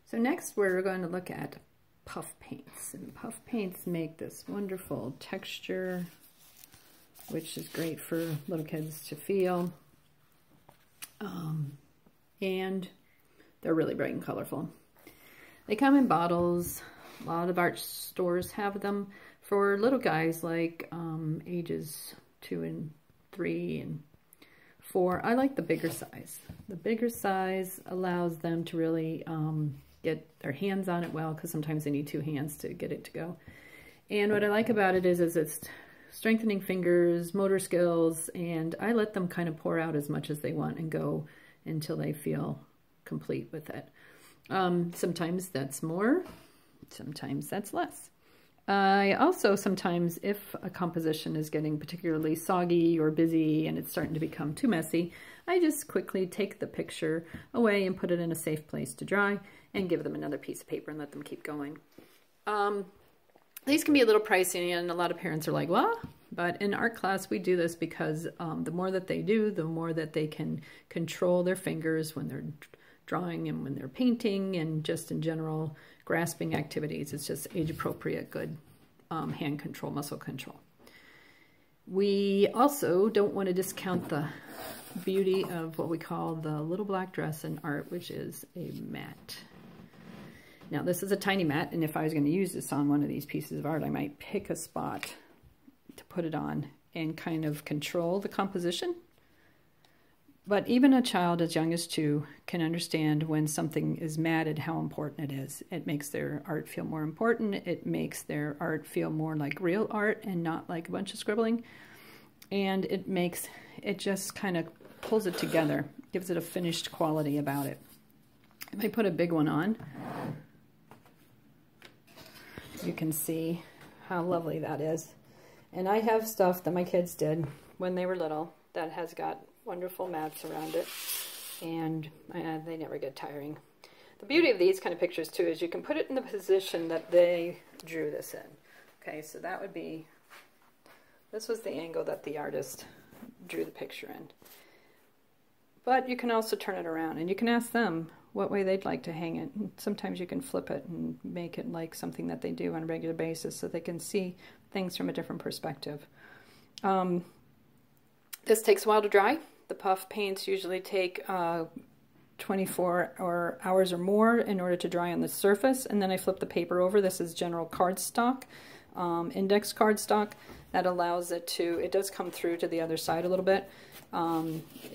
So next we're going to look at puff paints. And puff paints make this wonderful texture, which is great for little kids to feel. And they're really bright and colorful. They come in bottles. A lot of art stores have them for little guys like ages 2 and 3 and 4. I like the bigger size. The bigger size allows them to really get their hands on it well, because sometimes they need 2 hands to get it to go. And what I like about it is it's strengthening fingers, motor skills, and I let them kind of pour out as much as they want and go until they feel complete with it. Sometimes that's more, sometimes that's less. I also sometimes, if a composition is getting particularly soggy or busy and it's starting to become too messy, I just quickly take the picture away and put it in a safe place to dry and give them another piece of paper and let them keep going. These can be a little pricey, and a lot of parents are like, what? But in art class, we do this because the more that they do, the more that they can control their fingers when they're drawing and when they're painting, and just in general grasping activities. It's just age-appropriate, good hand control, muscle control. We also don't want to discount the beauty of what we call the little black dress in art, which is a mat. Now this is a tiny mat, and if I was going to use this on one of these pieces of art, I might pick a spot to put it on and kind of control the composition. But even a child as young as 2 can understand when something is matted, how important it is. It makes their art feel more important. It makes their art feel more like real art and not like a bunch of scribbling. And it just kind of pulls it together, gives it a finished quality about it. If I put a big one on, you can see how lovely that is. And I have stuff that my kids did when they were little that has got wonderful mats around it, and they never get tiring. The beauty of these kind of pictures too is you can put it in the position that they drew this in. Okay, so that would be, this was the angle that the artist drew the picture in. But you can also turn it around, and you can ask them what way they'd like to hang it. And sometimes you can flip it and make it like something that they do on a regular basis so they can see things from a different perspective. This takes a while to dry. The puff paints usually take 24 hours or more in order to dry on the surface, and then I flip the paper over. This is general cardstock, index cardstock. That allows it to, it does come through to the other side a little bit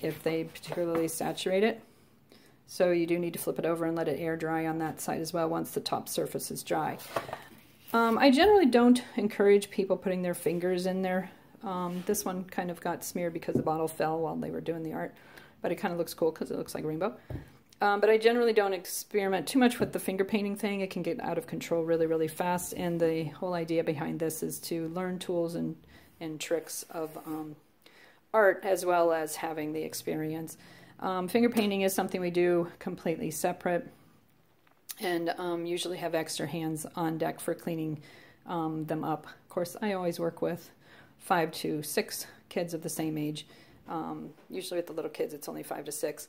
if they particularly saturate it. So you do need to flip it over and let it air dry on that side as well once the top surface is dry. I generally don't encourage people putting their fingers in there. This one kind of got smeared because the bottle fell while they were doing the art, but it kind of looks cool because it looks like a rainbow. But I generally don't experiment too much with the finger painting thing. It can get out of control really, really fast, and the whole idea behind this is to learn tools and tricks of art as well as having the experience. Finger painting is something we do completely separate, and usually have extra hands on deck for cleaning them up. Of course, I always work with 5 to 6 kids of the same age. Usually with the little kids, it's only 5 to 6.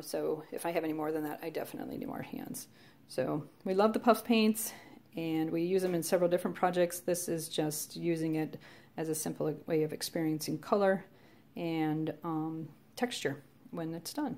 So if I have any more than that, I definitely need more hands. So we love the puff paints, and we use them in several different projects. This is just using it as a simple way of experiencing color and texture when it's done.